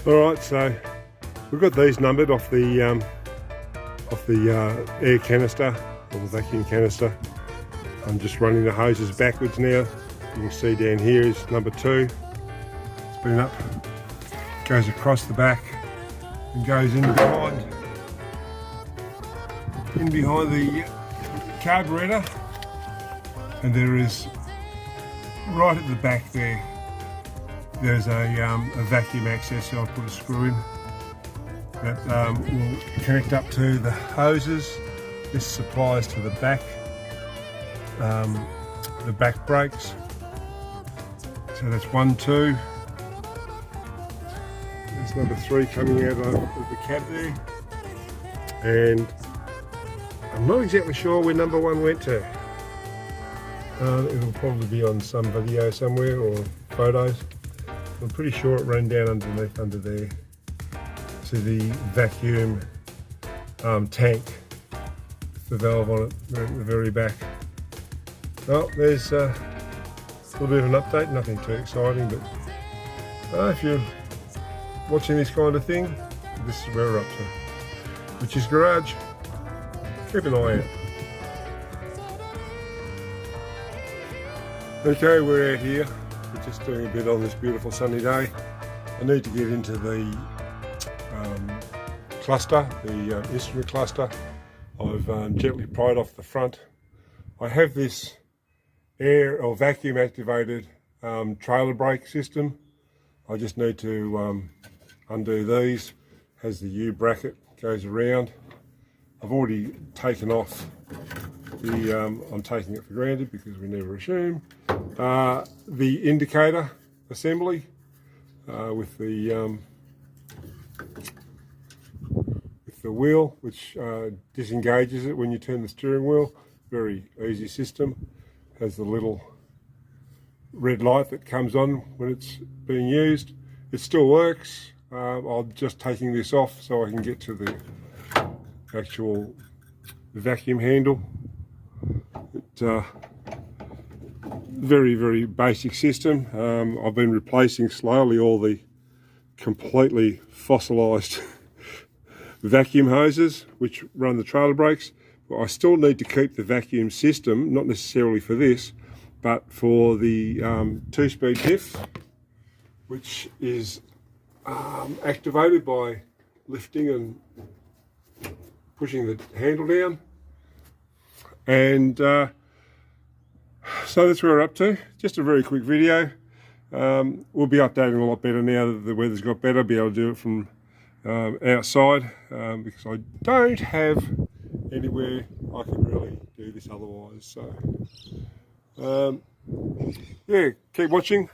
Alright, so we've got these numbered off the air canister, or the vacuum canister. I'm just running the hoses backwards now. You can see down here is number 2. It's been up, goes across the back and goes in behind the carburetor, and there is right at the back there's a vacuum access, so I'll put a screw in that will connect up to the hoses. This supplies to the back brakes. So that's 1, 2. There's number 3 coming out of the cab there, and I'm not exactly sure where number 1 went to. It'll probably be on some video somewhere or photos. I'm pretty sure it ran down underneath under there to the vacuum tank, the valve on it at the very back. Oh, there's a little bit of an update, nothing too exciting, but if you're watching this kind of thing, this is where we're up to, which is garage. Keep an eye out. Okay, we're out here. We're just doing a bit on this beautiful sunny day. I need to get into the cluster, the instrument cluster. I've gently pried off the front. I have this air or vacuum activated trailer brake system. I just need to undo these. Has the U bracket, goes around. I've already taken off the, I'm taking it for granted because we never assume, the indicator assembly with the wheel, which disengages it when you turn the steering wheel. Very easy system. Has the little red light that comes on when it's being used. It still works. I'm just taking this off so I can get to the actual vacuum handle. Very, very basic system. I've been replacing slowly all the completely fossilised vacuum hoses which run the trailer brakes, but I still need to keep the vacuum system, not necessarily for this, but for the 2-speed diff, which is activated by lifting and pushing the handle down. And so that's where we're up to. Just a very quick video. We'll be updating a lot better now that the weather's got better. I'll be able to do it from outside because I don't have anywhere I can really do this otherwise. So yeah, keep watching.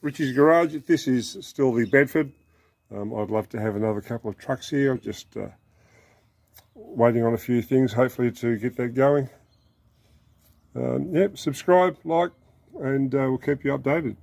Ritchie's Garage. This is still the Bedford. I'd love to have another couple of trucks here. Just waiting on a few things, hopefully, to get that going. Yep, subscribe, like, and we'll keep you updated.